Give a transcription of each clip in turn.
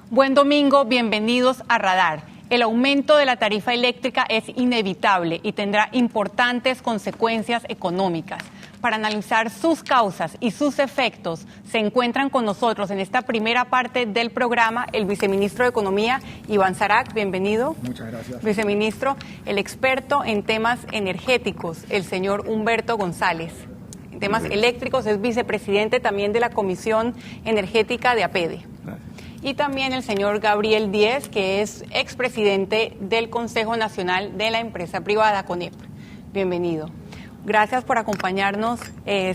Buen domingo, bienvenidos a Radar. El aumento de la tarifa eléctrica es inevitable y tendrá importantes consecuencias económicas. Para analizar sus causas y sus efectos, se encuentran con nosotros en esta primera parte del programa el viceministro de Economía, Iván Zarac. Bienvenido. Muchas gracias. Viceministro, el experto en temas energéticos, el señor Humberto González. En temas eléctricos, es vicepresidente también de la Comisión Energética de APEDE. Y también el señor Gabriel Díez, que es expresidente del Consejo Nacional de la Empresa Privada, CONEP. Bienvenido. Gracias por acompañarnos,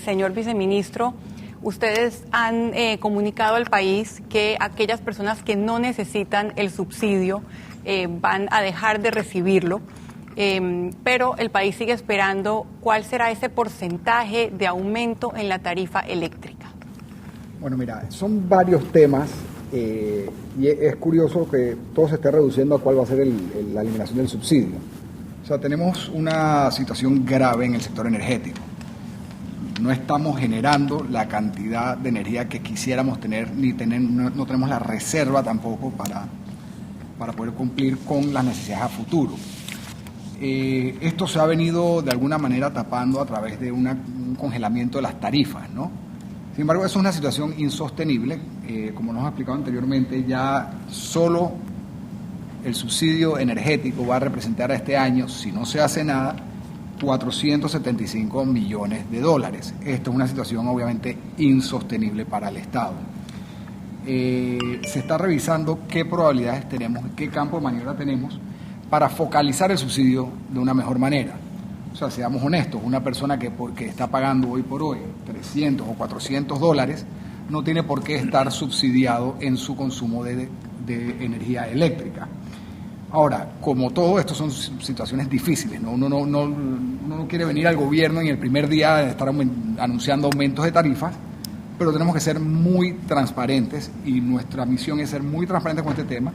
señor viceministro. Ustedes han comunicado al país que aquellas personas que no necesitan el subsidio van a dejar de recibirlo, pero el país sigue esperando cuál será ese porcentaje de aumento en la tarifa eléctrica. Bueno, mira, son varios temas. Y es curioso que todo se esté reduciendo a cuál va a ser la eliminación del subsidio. O sea, tenemos una situación grave en el sector energético. No estamos generando la cantidad de energía que quisiéramos tener, no tenemos la reserva tampoco para poder cumplir con las necesidades a futuro. Esto se ha venido de alguna manera tapando a través de un congelamiento de las tarifas, ¿no? Sin embargo, eso es una situación insostenible. Como nos ha explicado anteriormente, ya solo el subsidio energético va a representar a este año, si no se hace nada, 475 millones de dólares. Esto es una situación obviamente insostenible para el Estado. Se está revisando qué probabilidades tenemos, qué campo de maniobra tenemos para focalizar el subsidio de una mejor manera. O sea, seamos honestos, una persona que está pagando hoy por hoy 300 o 400 dólares no tiene por qué estar subsidiado en su consumo de energía eléctrica. Ahora, como todo esto son situaciones difíciles, ¿no? Uno no quiere venir al gobierno y el primer día estar anunciando aumentos de tarifas, pero tenemos que ser muy transparentes y nuestra misión es ser muy transparentes con este tema,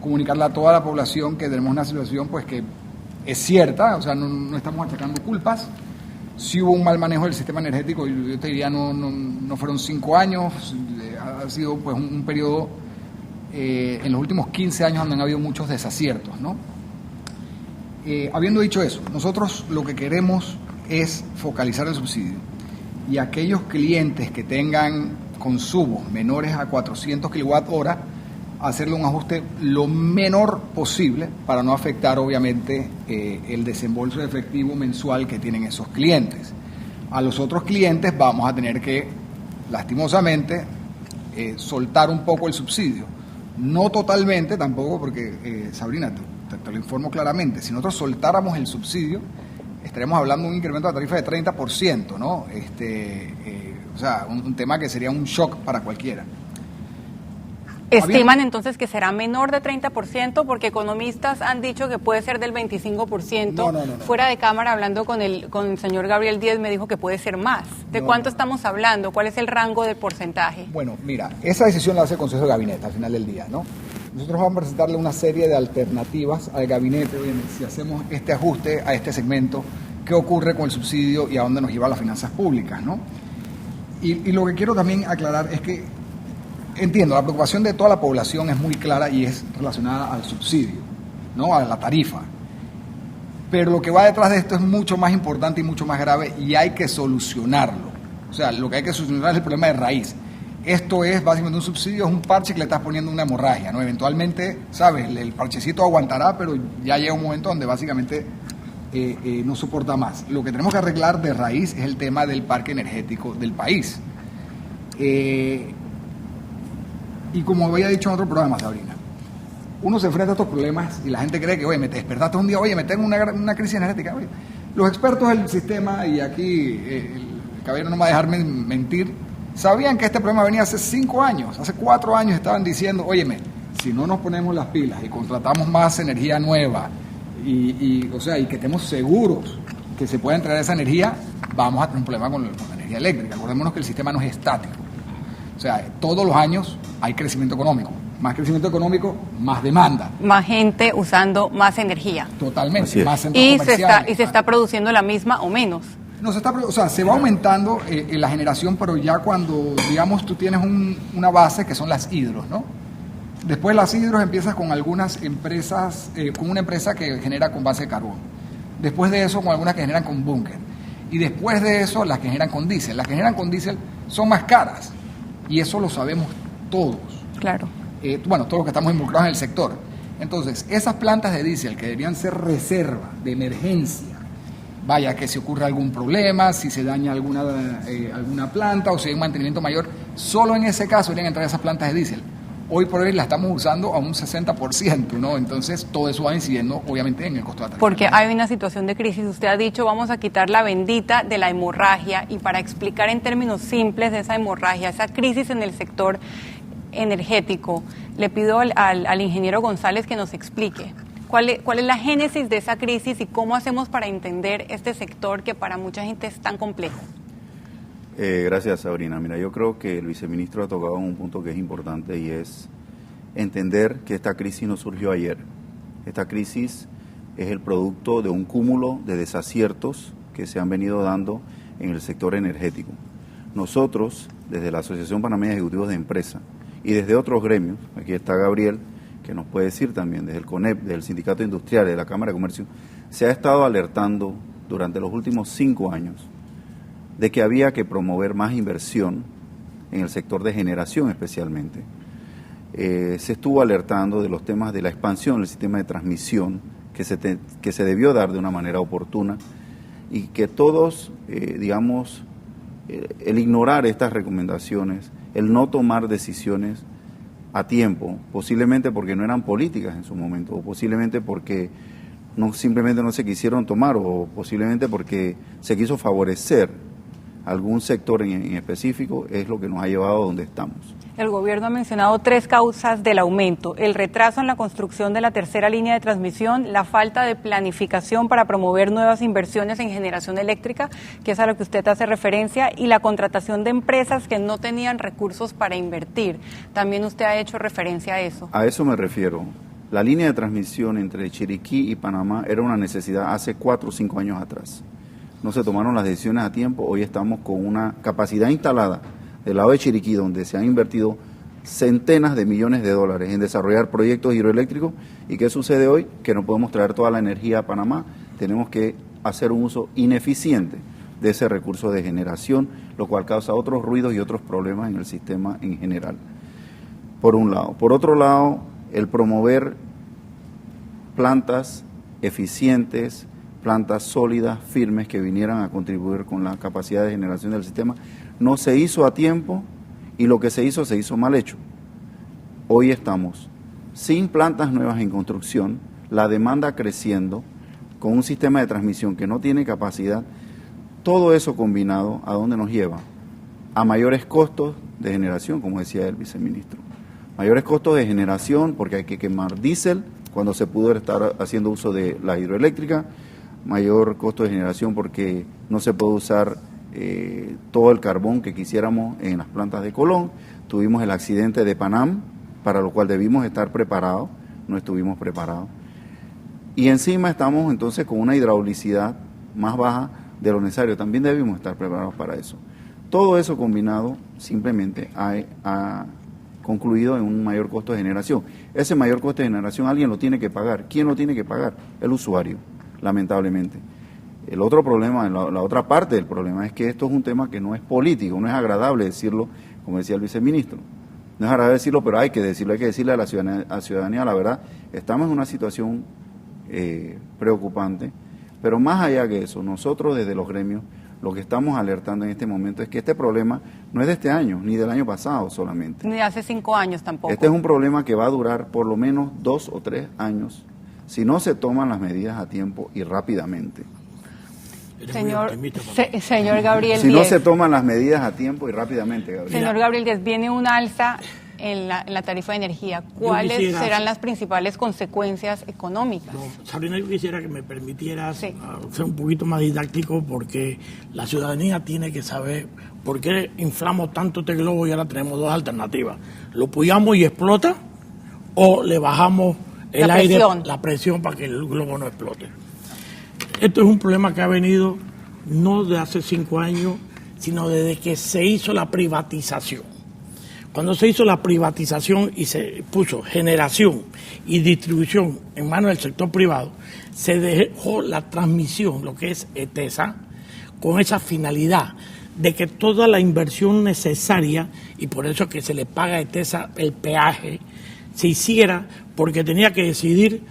comunicarle a toda la población que tenemos una situación pues que es cierta, o sea, no estamos achacando culpas. Si hubo un mal manejo del sistema energético, yo te diría no fueron 5 años, ha sido pues un periodo en los últimos 15 años donde han habido muchos desaciertos, ¿no? Habiendo dicho eso, nosotros lo que queremos es focalizar el subsidio y aquellos clientes que tengan consumos menores a 400 kWh, hacerle un ajuste lo menor posible para no afectar obviamente el desembolso de efectivo mensual que tienen esos clientes. A los otros clientes vamos a tener que, lastimosamente, soltar un poco el subsidio. No totalmente tampoco, porque, Sabrina, te lo informo claramente, si nosotros soltáramos el subsidio, estaremos hablando de un incremento de la tarifa de 30%, ¿no? O sea, un tema que sería un shock para cualquiera. ¿Estiman entonces que será menor de 30%? Porque economistas han dicho que puede ser del 25%. No. Fuera de cámara, hablando con el señor Gabriel Díez, me dijo que puede ser más. ¿De cuánto estamos hablando? ¿Cuál es el rango del porcentaje? Bueno, mira, esa decisión la hace el Consejo de Gabinete al final del día, ¿no? Nosotros vamos a presentarle una serie de alternativas al gabinete. Oye, si hacemos este ajuste a este segmento, ¿qué ocurre con el subsidio y a dónde nos lleva las finanzas públicas, ¿no? Y lo que quiero también aclarar es que entiendo, la preocupación de toda la población es muy clara y es relacionada al subsidio, ¿no? A la tarifa. Pero lo que va detrás de esto es mucho más importante y mucho más grave y hay que solucionarlo. O sea, lo que hay que solucionar es el problema de raíz. Esto es básicamente un subsidio, es un parche que le estás poniendo una hemorragia, ¿no? Eventualmente, ¿sabes? El parchecito aguantará, pero ya llega un momento donde básicamente no soporta más. Lo que tenemos que arreglar de raíz es el tema del parque energético del país. Y como había dicho en otro programa, Sabrina, uno se enfrenta a estos problemas y la gente cree que, oye, me te despertaste un día, oye, me tengo una crisis energética. Oye, los expertos del sistema, y aquí el caballero no me va a dejarme mentir, sabían que este problema venía hace 5 años, hace 4 años estaban diciendo, óyeme, si no nos ponemos las pilas y contratamos más energía nueva y que estemos seguros que se pueda entregar esa energía, vamos a tener un problema con la energía eléctrica. Acordémonos que el sistema no es estático. O sea, todos los años hay crecimiento económico. Más crecimiento económico, más demanda. Más gente usando más energía. Totalmente, más centros comerciales. ¿Y se está produciendo la misma o menos? No, se va aumentando la generación, pero ya cuando, digamos, tú tienes una base que son las hidros, ¿no? Después las hidros empiezas con algunas empresas, con una empresa que genera con base de carbón. Después de eso con algunas que generan con búnker. Y después de eso las que generan con diésel. Las que generan con diésel son más caras. Y eso lo sabemos todos. Claro. Bueno, todos los que estamos involucrados en el sector. Entonces, esas plantas de diésel que deberían ser reserva de emergencia, vaya que si ocurre algún problema, si se daña alguna planta o si hay un mantenimiento mayor, solo en ese caso deberían entrar esas plantas de diésel. Hoy por hoy la estamos usando a un 60%, ¿no? Entonces todo eso va incidiendo obviamente en el costo de atracción. Porque hay una situación de crisis. Usted ha dicho, vamos a quitar la bendita de la hemorragia, y para explicar en términos simples de esa hemorragia, esa crisis en el sector energético, le pido al ingeniero González que nos explique cuál es la génesis de esa crisis y cómo hacemos para entender este sector que para mucha gente es tan complejo. Gracias, Sabrina. Mira, yo creo que el viceministro ha tocado un punto que es importante, y es entender que esta crisis no surgió ayer. Esta crisis es el producto de un cúmulo de desaciertos que se han venido dando en el sector energético. Nosotros, desde la Asociación Panameña de Ejecutivos de Empresa y desde otros gremios, aquí está Gabriel, que nos puede decir también, desde el CONEP, del Sindicato Industrial, de la Cámara de Comercio, se ha estado alertando durante los últimos 5 años de que había que promover más inversión en el sector de generación especialmente. Se estuvo alertando de los temas de la expansión del sistema de transmisión que se debió dar de una manera oportuna, y que todos, el ignorar estas recomendaciones, el no tomar decisiones a tiempo, posiblemente porque no eran políticas en su momento, o posiblemente porque simplemente no se quisieron tomar, o posiblemente porque se quiso favorecer algún sector en específico, es lo que nos ha llevado a donde estamos. El gobierno ha mencionado 3 causas del aumento: el retraso en la construcción de la tercera línea de transmisión, la falta de planificación para promover nuevas inversiones en generación eléctrica, que es a lo que usted hace referencia, y la contratación de empresas que no tenían recursos para invertir. También usted ha hecho referencia a eso. A eso me refiero. La línea de transmisión entre Chiriquí y Panamá era una necesidad hace 4 o 5 años atrás. No se tomaron las decisiones a tiempo. Hoy estamos con una capacidad instalada del lado de Chiriquí, donde se han invertido centenas de millones de dólares en desarrollar proyectos hidroeléctricos. ¿Y qué sucede hoy? Que no podemos traer toda la energía a Panamá. Tenemos que hacer un uso ineficiente de ese recurso de generación, lo cual causa otros ruidos y otros problemas en el sistema en general, por un lado. Por otro lado, el promover plantas eficientes, plantas sólidas, firmes, que vinieran a contribuir con la capacidad de generación del sistema, no se hizo a tiempo, y lo que se hizo mal hecho. Hoy estamos sin plantas nuevas en construcción, la demanda creciendo, con un sistema de transmisión que no tiene capacidad. Todo eso combinado, ¿a dónde nos lleva? A mayores costos de generación, como decía el viceministro. Mayores costos de generación porque hay que quemar diésel cuando se pudo estar haciendo uso de la hidroeléctrica. Mayor costo de generación porque no se puede usar todo el carbón que quisiéramos en las plantas de Colón. Tuvimos el accidente de Panam, para lo cual debimos estar preparados, no estuvimos preparados. Y encima estamos entonces con una hidraulicidad más baja de lo necesario, también debimos estar preparados para eso. Todo eso combinado simplemente ha concluido en un mayor costo de generación. Ese mayor costo de generación alguien lo tiene que pagar. ¿Quién lo tiene que pagar? El usuario, lamentablemente. El otro problema, la otra parte del problema, es que esto es un tema que no es político, no es agradable decirlo, como decía el viceministro. No es agradable decirlo, pero hay que decirlo, hay que decirle a la ciudadanía la verdad. Estamos en una situación preocupante, pero más allá que eso, nosotros desde los gremios lo que estamos alertando en este momento es que este problema no es de este año, ni del año pasado solamente. Ni de hace 5 años tampoco. Este es un problema que va a durar por lo menos 2 o 3 años si no se toman las medidas a tiempo y rápidamente. Señor Gabriel Si Díez, no se toman las medidas a tiempo y rápidamente, Gabriel. Señor Gabriel Díez, viene un alza en la tarifa de energía. ¿Cuáles serán las principales consecuencias económicas? No, Sabrina, yo quisiera que me permitieras ser un poquito más didáctico, porque la ciudadanía tiene que saber por qué inflamos tanto este globo, y ahora tenemos 2 alternativas. Lo puyamos y explota, o le bajamos el aire, la presión, para que el globo no explote. Esto es un problema que ha venido no de hace 5 años, sino desde que se hizo la privatización. Cuando se hizo la privatización y se puso generación y distribución en manos del sector privado, se dejó la transmisión, lo que es ETESA, con esa finalidad de que toda la inversión necesaria, y por eso que se le paga a ETESA el peaje, se hiciera porque tenía que decidir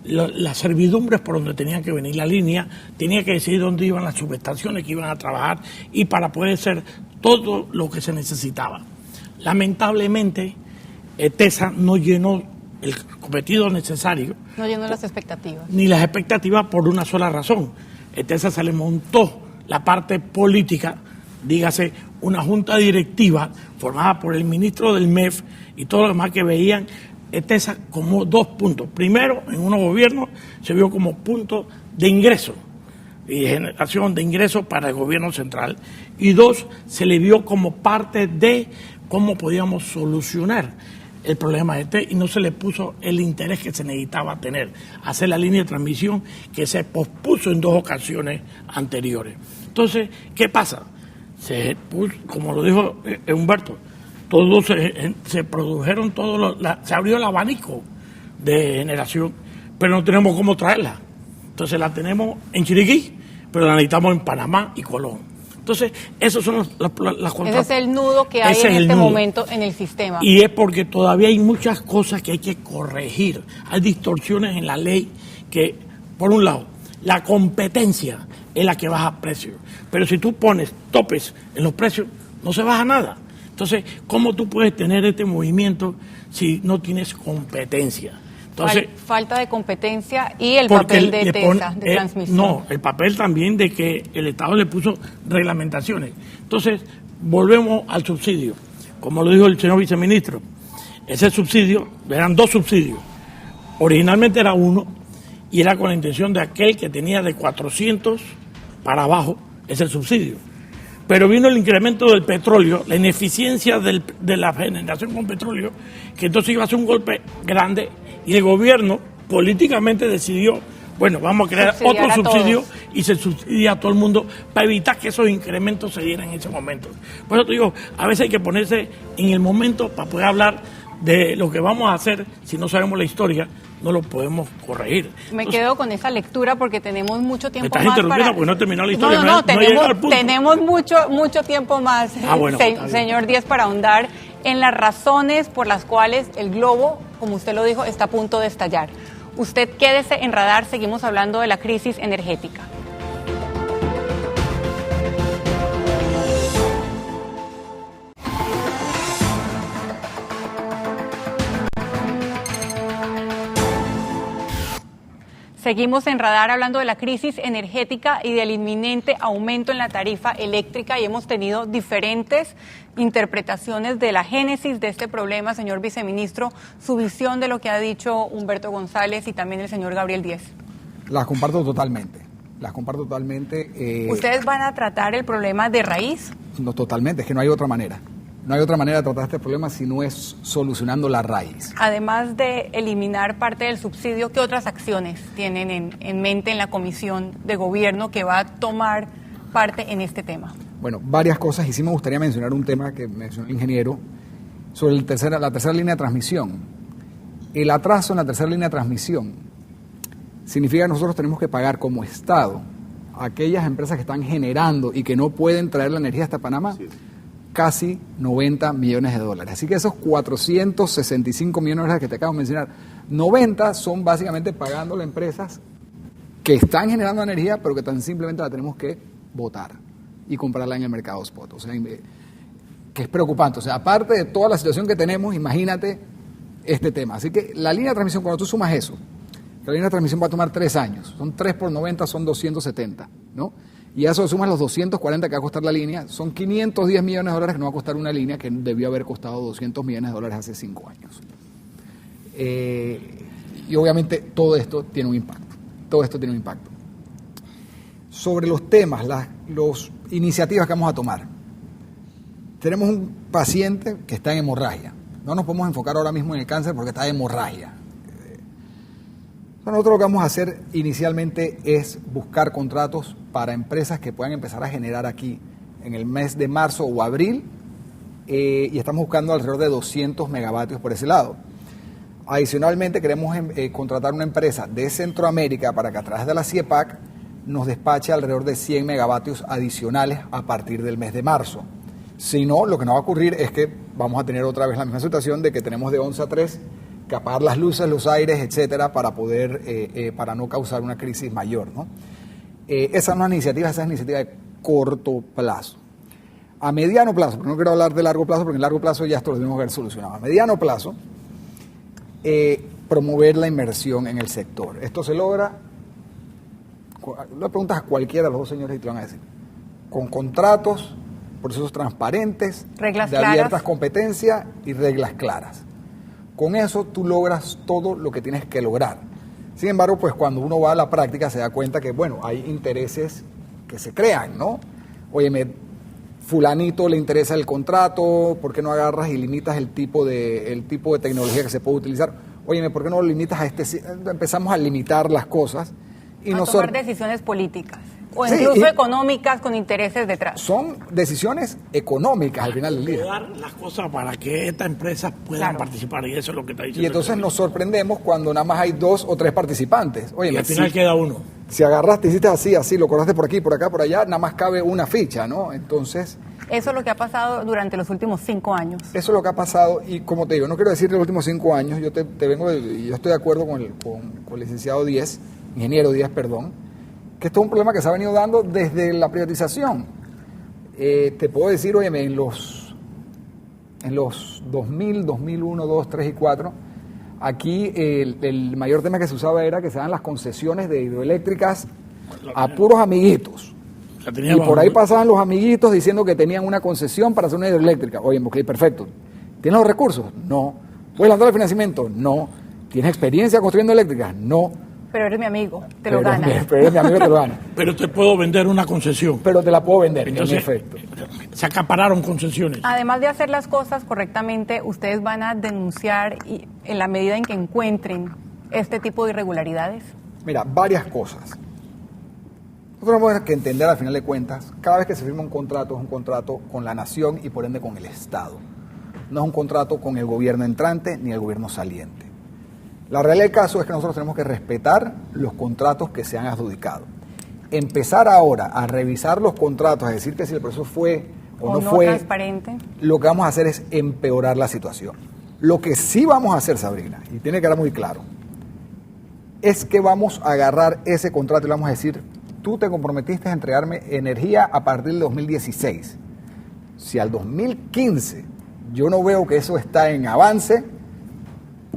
las servidumbres por donde tenían que venir la línea, tenía que decidir dónde iban las subestaciones que iban a trabajar y para poder hacer todo lo que se necesitaba. Lamentablemente, ETESA no llenó el cometido necesario. No llenó las expectativas. Ni las expectativas por una sola razón. ETESA se le montó la parte política, dígase, una junta directiva formada por el ministro del MEF y todos los demás que veían ETESA como dos puntos. Primero, en unos gobiernos se vio como punto de ingreso y generación de ingresos para el gobierno central. Y dos, se le vio como parte de cómo podíamos solucionar el problema y no se le puso el interés que se necesitaba tener, hacer la línea de transmisión que se pospuso en 2 ocasiones anteriores. Entonces, ¿qué pasa? Como lo dijo Humberto, todos se produjeron, se abrió el abanico de generación, pero no tenemos cómo traerla. Entonces la tenemos en Chiriquí, pero la necesitamos en Panamá y Colón. Entonces, esos son las Ese es el nudo que hay en este momento en el sistema. Y es porque todavía hay muchas cosas que hay que corregir. Hay distorsiones en la ley que, por un lado, la competencia es la que baja precios. Pero si tú pones topes en los precios, no se baja nada. Entonces, ¿cómo tú puedes tener este movimiento si no tienes competencia? Entonces, falta de competencia y el papel de ETESA, de transmisión. No, el papel también de que el Estado le puso reglamentaciones. Entonces, volvemos al subsidio. Como lo dijo el señor viceministro, ese subsidio, eran 2 subsidios. Originalmente era uno y era con la intención de aquel que tenía de 400 para abajo, es el subsidio. Pero vino el incremento del petróleo, la ineficiencia de la generación con petróleo, que entonces iba a ser un golpe grande y el gobierno políticamente decidió, bueno, vamos a crear otro subsidio y se subsidia a todo el mundo para evitar que esos incrementos se dieran en ese momento. Por eso te digo, a veces hay que ponerse en el momento para poder hablar de lo que vamos a hacer. Si no sabemos la historia, no lo podemos corregir. Me quedo con esa lectura porque tenemos mucho tiempo más. Me estás interrumpiendo porque no he terminado la historia. No, tenemos mucho tiempo más, bueno, señor Díaz, para ahondar en las razones por las cuales el globo, como usted lo dijo, está a punto de estallar. Usted quédese en Radar, seguimos hablando de la crisis energética. Seguimos en Radar hablando de la crisis energética y del inminente aumento en la tarifa eléctrica y hemos tenido diferentes interpretaciones de la génesis de este problema. Señor viceministro, su visión de lo que ha dicho Humberto González y también el señor Gabriel Díaz. Las comparto totalmente. ¿Ustedes van a tratar el problema de raíz? No, totalmente, es que no hay otra manera. No hay otra manera de tratar este problema si no es solucionando la raíz. Además de eliminar parte del subsidio, ¿qué otras acciones tienen en mente en la Comisión de Gobierno que va a tomar parte en este tema? Bueno, varias cosas, y sí me gustaría mencionar un tema que mencionó el ingeniero sobre la tercera línea de transmisión. El atraso en la tercera línea de transmisión significa que nosotros tenemos que pagar como Estado a aquellas empresas que están generando y que no pueden traer la energía hasta Panamá. Sí. Casi 90 millones de dólares. Así que esos 465 millones de dólares que te acabo de mencionar, 90 son básicamente pagándole a empresas que están generando energía, pero que tan simplemente la tenemos que botar y comprarla en el mercado spot. O sea, que es preocupante. O sea, aparte de toda la situación que tenemos, imagínate este tema. Así que la línea de transmisión, cuando tú sumas eso, la línea de transmisión va a tomar 3 años. Son 3 por 90, son 270, ¿no? Y a eso sumas los 240 que va a costar la línea, son 510 millones de dólares que no va a costar una línea que debió haber costado 200 millones de dólares hace 5 años. Y obviamente todo esto tiene un impacto. Sobre los temas, las iniciativas que vamos a tomar. Tenemos un paciente que está en hemorragia. No nos podemos enfocar ahora mismo en el cáncer porque está en hemorragia. Nosotros lo que vamos a hacer inicialmente es buscar contratos para empresas que puedan empezar a generar aquí en el mes de marzo o abril y estamos buscando alrededor de 200 megavatios por ese lado. Adicionalmente, queremos contratar una empresa de Centroamérica para que a través de la CIEPAC nos despache alrededor de 100 megavatios adicionales a partir del mes de marzo. Si no, lo que nos va a ocurrir es que vamos a tener otra vez la misma situación de que tenemos de 11 a 3 que apagar las luces, los aires, etcétera, para poder, para no causar una crisis mayor, ¿no? Esa no es iniciativa, esa es iniciativa de corto plazo. A mediano plazo, porque no quiero hablar de largo plazo, porque en largo plazo ya esto lo tenemos que haber solucionado. A mediano plazo, promover la inversión en el sector. Esto se logra, le preguntas a cualquiera de los dos señores y te van a decir, con contratos, procesos transparentes, reglas de claras, abiertas competencias y reglas claras. Con eso tú logras todo lo que tienes que lograr. Sin embargo, pues cuando uno va a la práctica se da cuenta que, bueno, hay intereses que se crean, ¿no? Óyeme, fulanito le interesa el contrato, ¿por qué no agarras y limitas el tipo de tecnología que se puede utilizar? Óyeme, ¿por qué no lo limitas a este? Empezamos a limitar las cosas y a tomar decisiones políticas o sí, incluso económicas con intereses detrás. Son decisiones económicas al final del día. Dar las cosas para que estas empresas puedan participar, y eso es lo que está diciendo. Y entonces nos sorprendemos cuando nada más hay 2 o 3 participantes. Oye, y al final queda uno. Si agarraste, hiciste así, lo cortaste por aquí, por acá, por allá, nada más cabe una ficha, ¿no? Entonces... Eso es lo que ha pasado durante los últimos 5 años. Eso es lo que ha pasado y como te digo, no quiero decir los últimos 5 años, yo yo estoy de acuerdo con el licenciado Díez, ingeniero Díez, perdón, que esto es un problema que se ha venido dando desde la privatización. Te puedo decir, oye, en los 2000, 2001, 2, 3 y 4, aquí el mayor tema que se usaba era que se dan las concesiones de hidroeléctricas a puros amiguitos. Y por ahí pasaban los amiguitos diciendo que tenían una concesión para hacer una hidroeléctrica. Oye, ok, perfecto. ¿Tienes los recursos? No. ¿Puedes lanzar el financiamiento? No. ¿Tienes experiencia construyendo eléctricas? No. Pero eres mi amigo, te lo ganas. Pero eres mi amigo, te lo ganas. Pero te puedo vender una concesión. Pero te la puedo vender, entonces, en efecto. Se acapararon concesiones. Además de hacer las cosas correctamente, ustedes van a denunciar en la medida en que encuentren este tipo de irregularidades. Mira, varias cosas. Nosotros tenemos que entender al final de cuentas, cada vez que se firma un contrato es un contrato con la nación y por ende con el Estado. No es un contrato con el gobierno entrante ni el gobierno saliente. La realidad del caso es que nosotros tenemos que respetar los contratos que se han adjudicado. Empezar ahora a revisar los contratos, a decir que si el proceso fue o no fue transparente, lo que vamos a hacer es empeorar la situación. Lo que sí vamos a hacer, Sabrina, y tiene que quedar muy claro, es que vamos a agarrar ese contrato y le vamos a decir, tú te comprometiste a entregarme energía a partir del 2016. Si al 2015 yo no veo que eso está en avance,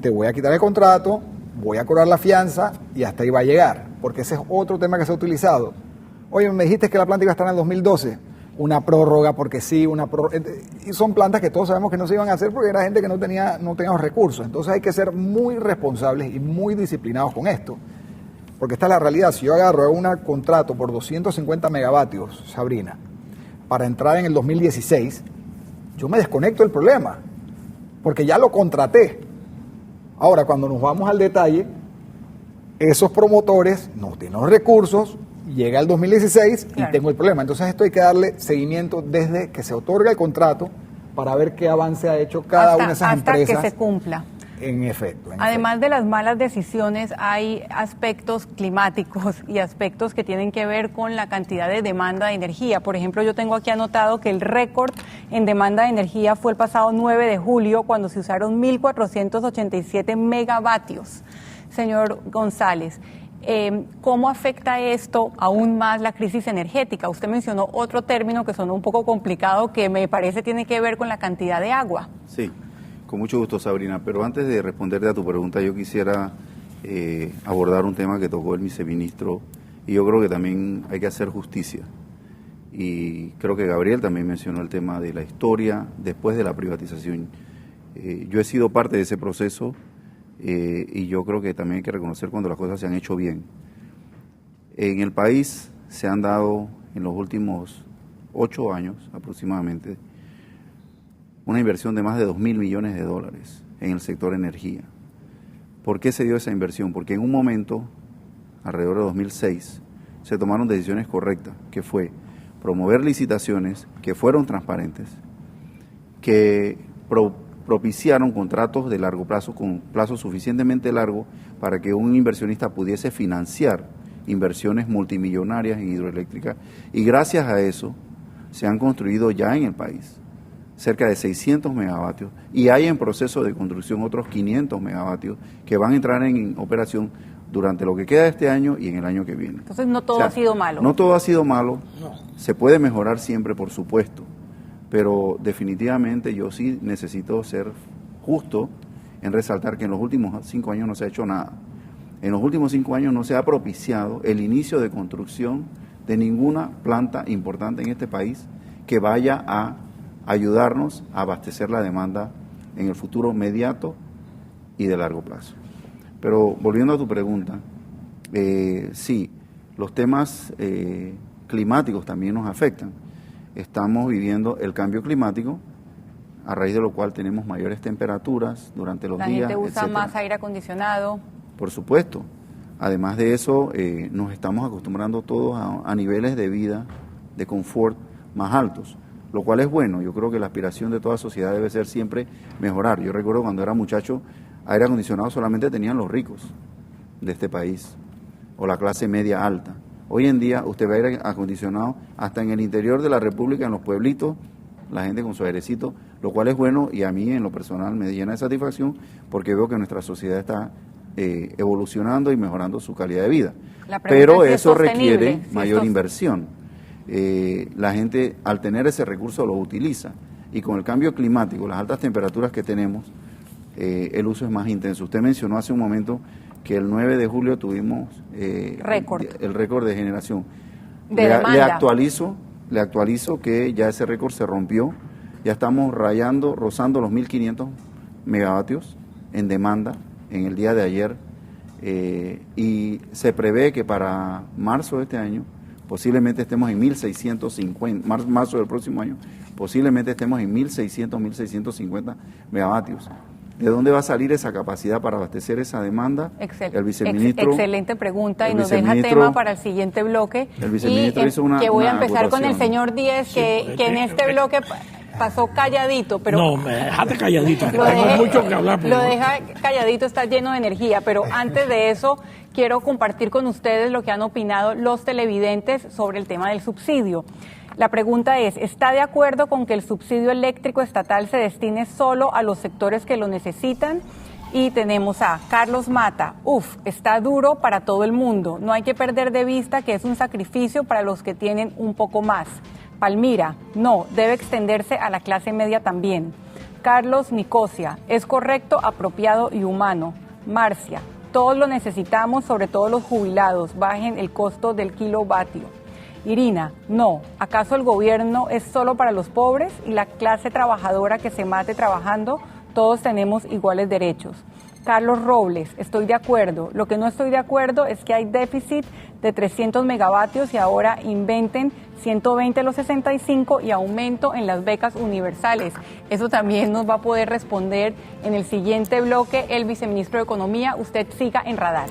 te voy a quitar el contrato, voy a cobrar la fianza y hasta ahí va a llegar, porque ese es otro tema que se ha utilizado. Oye, me dijiste que la planta iba a estar en el 2012, una prórroga porque sí, y son plantas que todos sabemos que no se iban a hacer porque era gente que no tenía los recursos. Entonces hay que ser muy responsables y muy disciplinados con esto. Porque esta es la realidad. Si yo agarro un contrato por 250 megavatios, Sabrina, para entrar en el 2016, yo me desconecto del problema, porque ya lo contraté. Ahora, cuando nos vamos al detalle, esos promotores no tienen los recursos, llega el 2016 y tengo el problema. Entonces esto hay que darle seguimiento desde que se otorga el contrato para ver qué avance ha hecho cada una de esas empresas. Hasta que se cumpla. En efecto. Además de las malas decisiones, hay aspectos climáticos y aspectos que tienen que ver con la cantidad de demanda de energía. Por ejemplo, yo tengo aquí anotado que el récord en demanda de energía fue el pasado 9 de julio, cuando se usaron 1.487 megavatios. Señor González, ¿cómo afecta esto aún más la crisis energética? Usted mencionó otro término que sonó un poco complicado, que me parece tiene que ver con la cantidad de agua. Sí. Con mucho gusto, Sabrina, pero antes de responderte a tu pregunta, yo quisiera abordar un tema que tocó el viceministro, y yo creo que también hay que hacer justicia. Y creo que Gabriel también mencionó el tema de la historia después de la privatización. Yo he sido parte de ese proceso y yo creo que también hay que reconocer cuando las cosas se han hecho bien. En el país se han dado en los últimos 8 años aproximadamente una inversión de más de 2.000 millones de dólares en el sector energía. ¿Por qué se dio esa inversión? Porque en un momento, alrededor de 2006, se tomaron decisiones correctas, que fue promover licitaciones que fueron transparentes, que propiciaron contratos de largo plazo, con plazo suficientemente largo para que un inversionista pudiese financiar inversiones multimillonarias en hidroeléctricas, y gracias a eso se han construido ya en el país cerca de 600 megavatios y hay en proceso de construcción otros 500 megavatios que van a entrar en operación durante lo que queda de este año y en el año que viene. Entonces no todo ha sido malo. No todo ha sido malo, se puede mejorar siempre, por supuesto, pero definitivamente yo sí necesito ser justo en resaltar que en los últimos 5 años no se ha hecho nada. En los últimos 5 años no se ha propiciado el inicio de construcción de ninguna planta importante en este país que vaya a ayudarnos a abastecer la demanda en el futuro inmediato y de largo plazo. Pero volviendo a tu pregunta, sí, los temas climáticos también nos afectan. Estamos viviendo el cambio climático, a raíz de lo cual tenemos mayores temperaturas durante los días. La gente usa etcétera. más aire acondicionado. Por supuesto. Además de eso, nos estamos acostumbrando todos a niveles de vida, de confort más altos, lo cual es bueno. Yo creo que la aspiración de toda sociedad debe ser siempre mejorar. Yo recuerdo cuando era muchacho, aire acondicionado solamente tenían los ricos de este país, o la clase media alta. Hoy en día usted ve aire acondicionado hasta en el interior de la República, en los pueblitos, la gente con su airecito, lo cual es bueno y a mí en lo personal me llena de satisfacción porque veo que nuestra sociedad está evolucionando y mejorando su calidad de vida. Pero eso requiere mayor inversión. La gente al tener ese recurso lo utiliza y con el cambio climático, las altas temperaturas que tenemos, el uso es más intenso. Usted mencionó hace un momento que el 9 de julio tuvimos el récord de generación. Le actualizo que ya ese récord se rompió, ya estamos rozando los 1.500 megavatios en demanda en el día de ayer, y se prevé que para marzo de este año posiblemente estemos en 1.650, marzo del próximo año, posiblemente estemos en 1.600, 1.650 megavatios. ¿De dónde va a salir esa capacidad para abastecer esa demanda? El viceministro, excelente pregunta y nos deja tema para el siguiente bloque. El viceministro hizo una que voy a empezar acotación con el señor Díez, que en este bloque pasó calladito, pero no, me dejaste calladito. Tengo mucho que hablar. Lo deja calladito, está lleno de energía, pero antes de eso quiero compartir con ustedes lo que han opinado los televidentes sobre el tema del subsidio. La pregunta es, ¿está de acuerdo con que el subsidio eléctrico estatal se destine solo a los sectores que lo necesitan? Y tenemos a Carlos Mata, está duro para todo el mundo, no hay que perder de vista que es un sacrificio para los que tienen un poco más. Palmira, no, debe extenderse a la clase media también. Carlos Nicosia, es correcto, apropiado y humano. Marcia, todos lo necesitamos, sobre todo los jubilados, bajen el costo del kilovatio. Irina, no, ¿acaso el gobierno es solo para los pobres y la clase trabajadora que se mate trabajando? Todos tenemos iguales derechos. Carlos Robles, estoy de acuerdo. Lo que no estoy de acuerdo es que hay déficit de 300 megavatios y ahora inventen 120 los 65 y aumento en las becas universales. Eso también nos va a poder responder en el siguiente bloque el viceministro de Economía. Usted siga en Radar.